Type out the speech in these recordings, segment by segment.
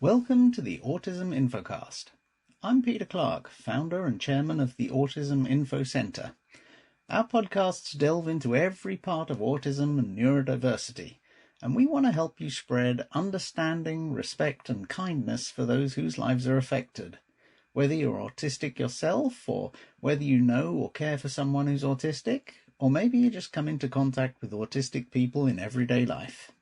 Welcome to the Autism Infocast. I'm Peter Clark, founder and chairman of the Autism Info Center. Our podcasts delve into every part of autism and neurodiversity, and we want to help you spread understanding, respect, and kindness for those whose lives are affected. Whether you're autistic yourself, or whether you know or care for someone who's autistic, or maybe you just come into contact with autistic people in everyday life.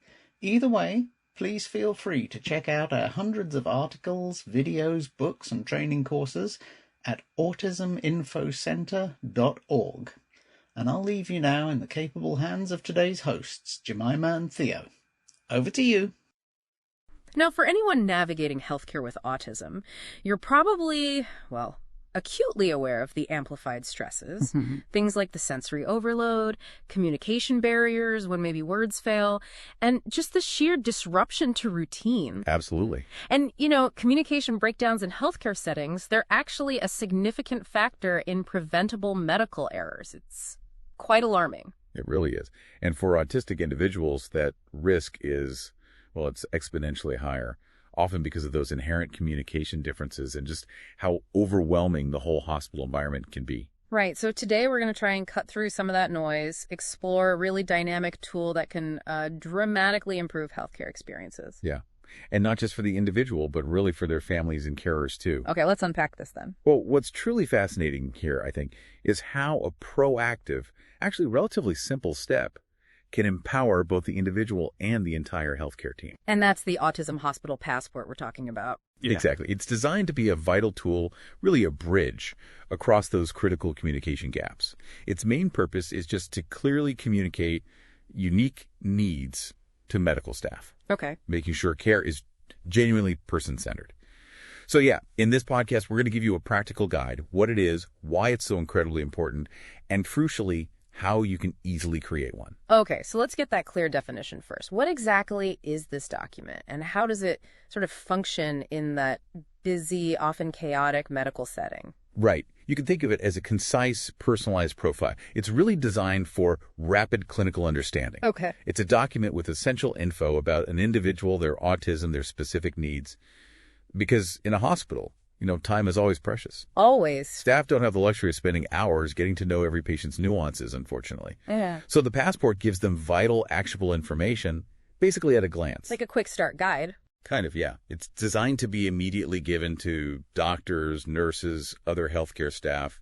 Either way, please feel free to check out our hundreds of articles, videos, books, and training courses at autisminfocenter.org. And I'll leave you now in the capable hands of today's hosts, Jemima and Theo. Over to you. Now, for anyone navigating healthcare with autism, you're probably, acutely aware of the amplified stresses, things like the sensory overload, communication barriers when maybe words fail, and just the sheer disruption to routine. Absolutely. And, communication breakdowns in healthcare settings, they're actually a significant factor in preventable medical errors. It's quite alarming. It really is. And for autistic individuals, that risk is, it's exponentially higher, often because of those inherent communication differences and just how overwhelming the whole hospital environment can be. Right. So today we're going to try and cut through some of that noise, explore a really dynamic tool that can dramatically improve healthcare experiences. Yeah. And not just for the individual, but really for their families and carers too. Okay, let's unpack this then. Well, what's truly fascinating here, I think, is how a proactive, actually relatively simple step can empower both the individual and the entire healthcare team. And that's the Autism Hospital Passport we're talking about. Yeah. Exactly. It's designed to be a vital tool, really a bridge across those critical communication gaps. Its main purpose is just to clearly communicate unique needs to medical staff. Okay. Making sure care is genuinely person-centered. So yeah, in this podcast, we're going to give you a practical guide, what it is, why it's so incredibly important, and crucially, how you can easily create one. Okay, so let's get that clear definition first. What exactly is this document, and how does it sort of function in that busy, often chaotic medical setting? Right. You can think of it as a concise, personalized profile. It's really designed for rapid clinical understanding. Okay. It's a document with essential info about an individual, their autism, their specific needs. Because in a hospital, time is always precious. Always. Staff don't have the luxury of spending hours getting to know every patient's nuances, unfortunately. Yeah. So the passport gives them vital, actionable information, basically at a glance. Like a quick start guide. Kind of, yeah. It's designed to be immediately given to doctors, nurses, other healthcare staff.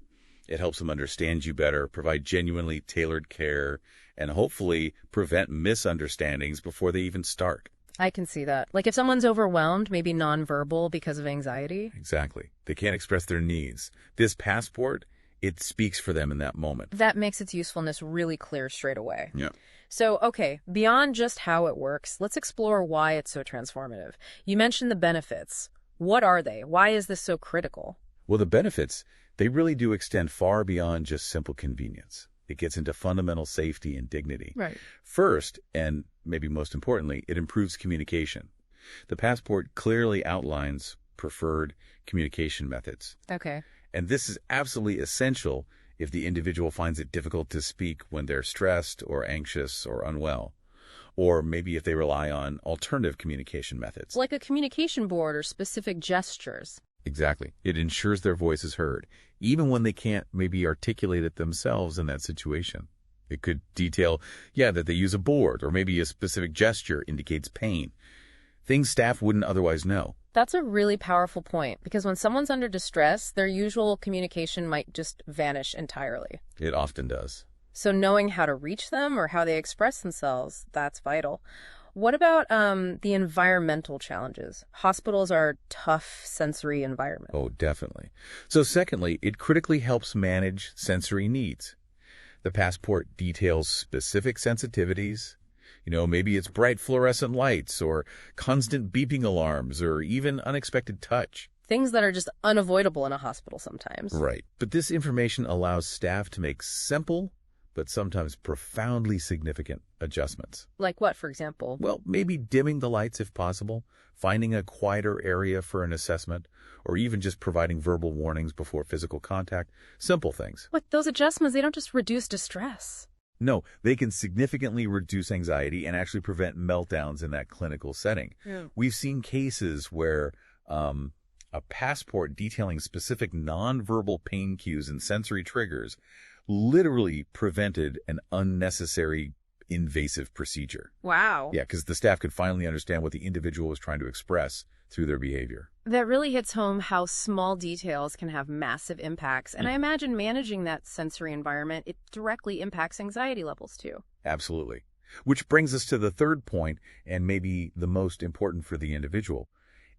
It helps them understand you better, provide genuinely tailored care, and hopefully prevent misunderstandings before they even start. I can see that. Like if someone's overwhelmed, maybe nonverbal because of anxiety. Exactly. They can't express their needs. This passport, it speaks for them in that moment. That makes its usefulness really clear straight away. Yeah. So, okay, beyond just how it works, let's explore why it's so transformative. You mentioned the benefits. What are they? Why is this so critical? Well, the benefits, they really do extend far beyond just simple convenience. It gets into fundamental safety and dignity. Right. First, and maybe most importantly, it improves communication. The passport clearly outlines preferred communication methods. Okay. And this is absolutely essential if the individual finds it difficult to speak when they're stressed or anxious or unwell, or maybe if they rely on alternative communication methods. Like a communication board or specific gestures. Exactly. It ensures their voice is heard, even when they can't maybe articulate it themselves in that situation. It could detail, that they use a board, or maybe a specific gesture indicates pain. Things staff wouldn't otherwise know. That's a really powerful point, because when someone's under distress, their usual communication might just vanish entirely. It often does. So knowing how to reach them or how they express themselves, that's vital. What about the environmental challenges? Hospitals are tough sensory environments. Oh, definitely. So secondly, it critically helps manage sensory needs. The passport details specific sensitivities. Maybe it's bright fluorescent lights or constant beeping alarms or even unexpected touch. Things that are just unavoidable in a hospital sometimes. Right. But this information allows staff to make simple but sometimes profoundly significant adjustments. Like what, for example? Well, maybe dimming the lights if possible, finding a quieter area for an assessment, or even just providing verbal warnings before physical contact. Simple things. With those adjustments, they don't just reduce distress. No, they can significantly reduce anxiety and actually prevent meltdowns in that clinical setting. Yeah. We've seen cases where a passport detailing specific nonverbal pain cues and sensory triggers literally prevented an unnecessary invasive procedure. Wow. Yeah, because the staff could finally understand what the individual was trying to express through their behavior. That really hits home how small details can have massive impacts. And I imagine managing that sensory environment, it directly impacts anxiety levels too. Absolutely. Which brings us to the third point, and maybe the most important for the individual.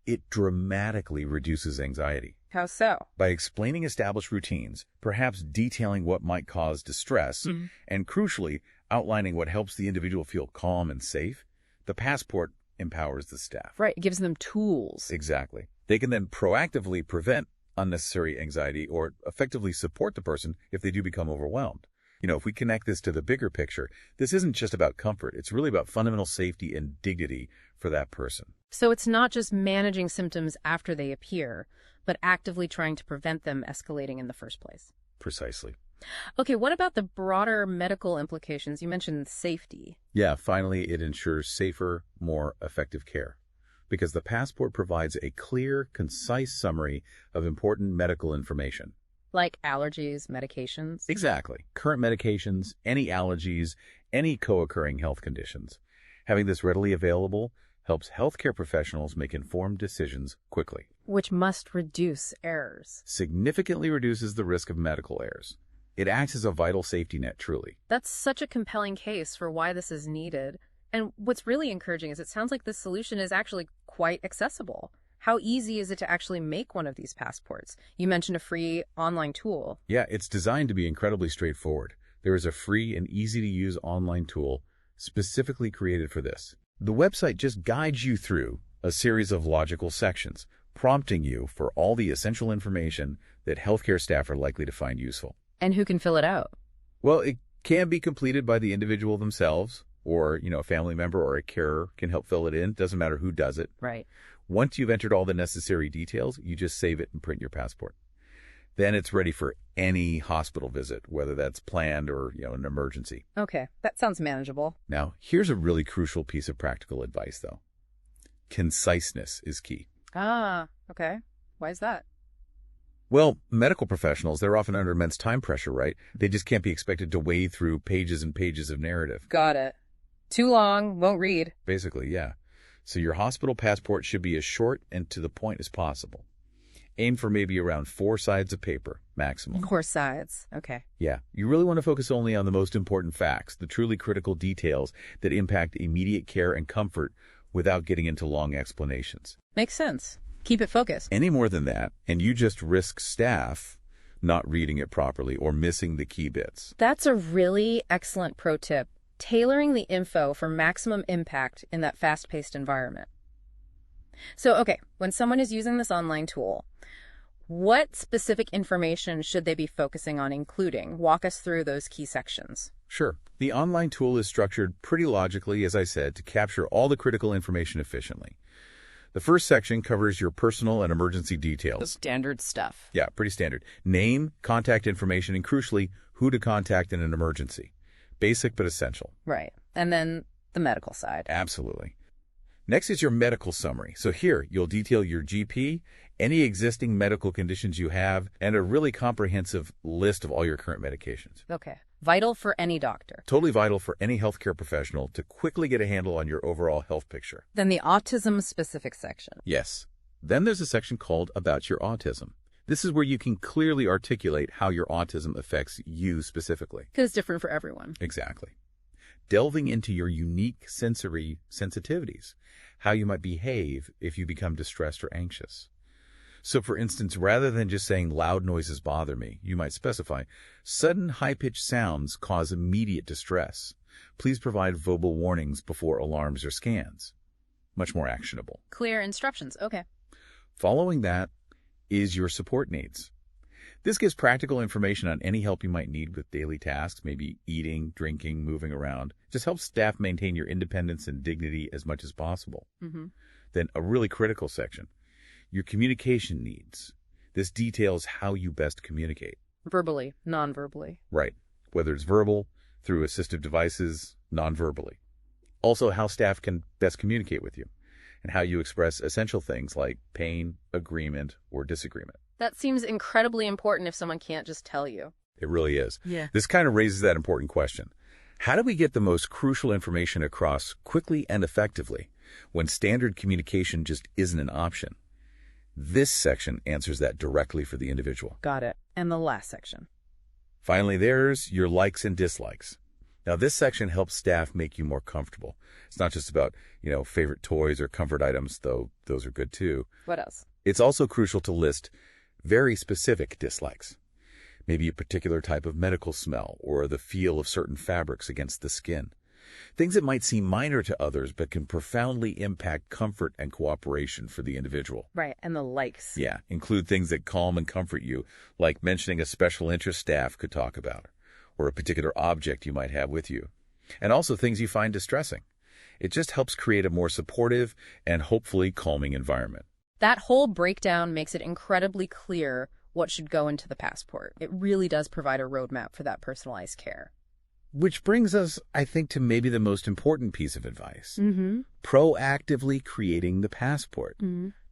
It dramatically reduces anxiety. How so? By explaining established routines, perhaps detailing what might cause distress, and crucially, outlining what helps the individual feel calm and safe, the passport empowers the staff. Right. It gives them tools. Exactly. They can then proactively prevent unnecessary anxiety or effectively support the person if they do become overwhelmed. You know, if we connect this to the bigger picture, this isn't just about comfort. It's really about fundamental safety and dignity for that person. So it's not just managing symptoms after they appear, but actively trying to prevent them escalating in the first place. Precisely. Okay, what about the broader medical implications? You mentioned safety. Yeah, finally, it ensures safer, more effective care. Because the passport provides a clear, concise summary of important medical information. Like allergies, medications? Exactly. Current medications, any allergies, any co-occurring health conditions. Having this readily available helps healthcare professionals make informed decisions quickly. Which must reduce errors. Significantly reduces the risk of medical errors. It acts as a vital safety net, truly. That's such a compelling case for why this is needed. And what's really encouraging is it sounds like this solution is actually quite accessible. How easy is it to actually make one of these passports? You mentioned a free online tool. Yeah, it's designed to be incredibly straightforward. There is a free and easy-to-use online tool specifically created for this. The website just guides you through a series of logical sections, prompting you for all the essential information that healthcare staff are likely to find useful. And who can fill it out? Well, it can be completed by the individual themselves, or, a family member or a carer can help fill it in. Doesn't matter who does it. Right. Once you've entered all the necessary details, you just save it and print your passport. Then it's ready for any hospital visit, whether that's planned or, an emergency. Okay, that sounds manageable. Now, here's a really crucial piece of practical advice, though. Conciseness is key. Ah, okay. Why is that? Well, medical professionals, they're often under immense time pressure, right? They just can't be expected to wade through pages and pages of narrative. Got it. Too long, won't read. Basically, yeah. So your hospital passport should be as short and to the point as possible. Aim for maybe around 4 sides of paper, maximum. 4 sides. Okay. Yeah, you really want to focus only on the most important facts, the truly critical details that impact immediate care and comfort without getting into long explanations. Makes sense. Keep it focused. Any more than that, and you just risk staff not reading it properly or missing the key bits. That's a really excellent pro tip. Tailoring the info for maximum impact in that fast-paced environment. So, okay, when someone is using this online tool, what specific information should they be focusing on including? Walk us through those key sections. Sure. The online tool is structured pretty logically, as I said, to capture all the critical information efficiently. The first section covers your personal and emergency details. Standard stuff. Yeah, pretty standard. Name, contact information, and crucially, who to contact in an emergency. Basic but essential. Right. And then the medical side. Absolutely. Next is your medical summary. So here, you'll detail your GP, any existing medical conditions you have, and a really comprehensive list of all your current medications. Okay. Vital for any doctor. Totally vital for any healthcare professional to quickly get a handle on your overall health picture. Then the autism-specific section. Yes. Then there's a section called About Your Autism. This is where you can clearly articulate how your autism affects you specifically. Because it's different for everyone. Exactly. Delving into your unique sensory sensitivities, how you might behave if you become distressed or anxious. So, for instance, rather than just saying loud noises bother me, you might specify, sudden high-pitched sounds cause immediate distress. Please provide verbal warnings before alarms or scans. Much more actionable. Clear instructions. Okay. Following that is your support needs. This gives practical information on any help you might need with daily tasks, maybe eating, drinking, moving around. Just helps staff maintain your independence and dignity as much as possible. Mm-hmm. Then a really critical section, your communication needs. This details how you best communicate. Verbally, non-verbally. Right. Whether it's verbal, through assistive devices, non-verbally. Also, how staff can best communicate with you, and how you express essential things like pain, agreement, or disagreement. That seems incredibly important if someone can't just tell you. It really is. Yeah. This kind of raises that important question. How do we get the most crucial information across quickly and effectively when standard communication just isn't an option? This section answers that directly for the individual. Got it. And the last section. Finally, there's your likes and dislikes. Now, this section helps staff make you more comfortable. It's not just about, favorite toys or comfort items, though those are good too. What else? It's also crucial to list very specific dislikes. Maybe a particular type of medical smell or the feel of certain fabrics against the skin. Things that might seem minor to others but can profoundly impact comfort and cooperation for the individual. Right, and the likes. Yeah, include things that calm and comfort you, like mentioning a special interest staff could talk about, or a particular object you might have with you. And also things you find distressing. It just helps create a more supportive and hopefully calming environment. That whole breakdown makes it incredibly clear what should go into the passport. It really does provide a roadmap for that personalized care. Which brings us, I think, to maybe the most important piece of advice. Proactively creating the passport.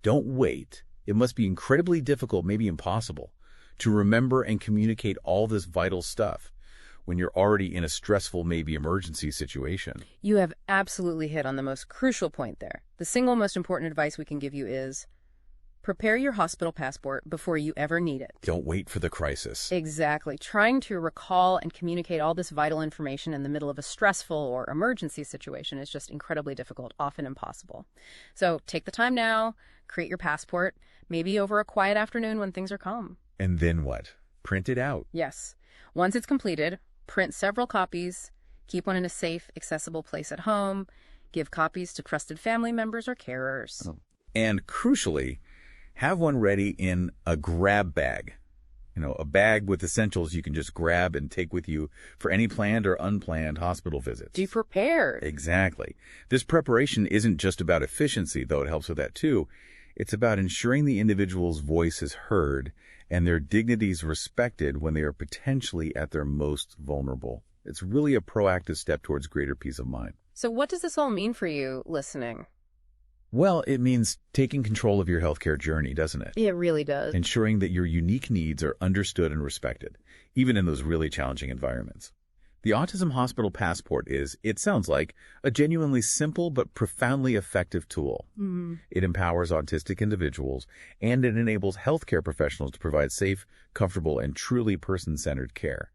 Don't wait. It must be incredibly difficult, maybe impossible, to remember and communicate all this vital stuff when you're already in a stressful, maybe emergency situation. You have absolutely hit on the most crucial point there. The single most important advice we can give you is prepare your hospital passport before you ever need it. Don't wait for the crisis. Exactly. Trying to recall and communicate all this vital information in the middle of a stressful or emergency situation is just incredibly difficult, often impossible. So take the time now, create your passport, maybe over a quiet afternoon when things are calm. And then what? Print it out. Yes. Once it's completed, print several copies, keep one in a safe, accessible place at home, give copies to trusted family members or carers. And crucially, have one ready in a grab bag. A bag with essentials you can just grab and take with you for any planned or unplanned hospital visits. Be prepared. Exactly. This preparation isn't just about efficiency, though it helps with that too. It's about ensuring the individual's voice is heard and their dignities respected when they are potentially at their most vulnerable. It's really a proactive step towards greater peace of mind. So what does this all mean for you listening? Well, it means taking control of your healthcare journey, doesn't it? It really does. Ensuring that your unique needs are understood and respected, even in those really challenging environments. The Autism Hospital Passport is, it sounds like, a genuinely simple but profoundly effective tool. It empowers autistic individuals, and it enables healthcare professionals to provide safe, comfortable, and truly person-centered care.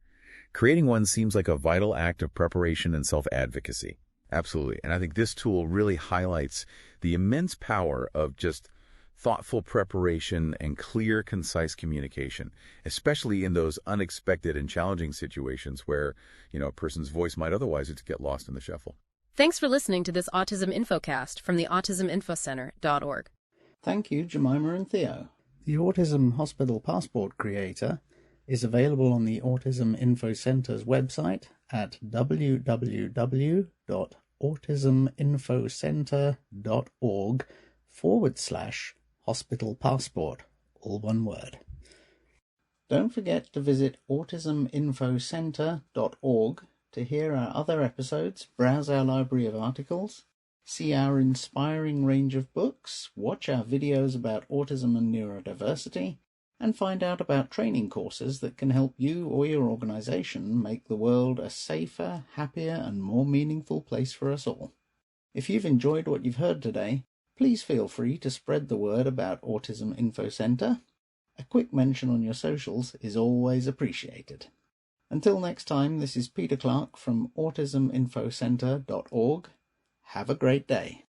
Creating one seems like a vital act of preparation and self-advocacy. Absolutely. And I think this tool really highlights the immense power of just thoughtful preparation and clear, concise communication, especially in those unexpected and challenging situations where, a person's voice might otherwise just get lost in the shuffle. Thanks for listening to this Autism Infocast from the autisminfocenter.org. Thank you, Jemima and Theo. The Autism Hospital Passport Creator is available on the Autism Info Center's website at www.autisminfocenter.org/hospital passport, all one word. Don't forget to visit autisminfocenter.org to hear our other episodes, browse our library of articles, see our inspiring range of books, watch our videos about autism and neurodiversity, and find out about training courses that can help you or your organization make the world a safer, happier, and more meaningful place for us all. If you've enjoyed what you've heard today, please feel free to spread the word about Autism Info Center. A quick mention on your socials is always appreciated. Until next time, this is Peter Clark from autisminfocenter.org. Have a great day.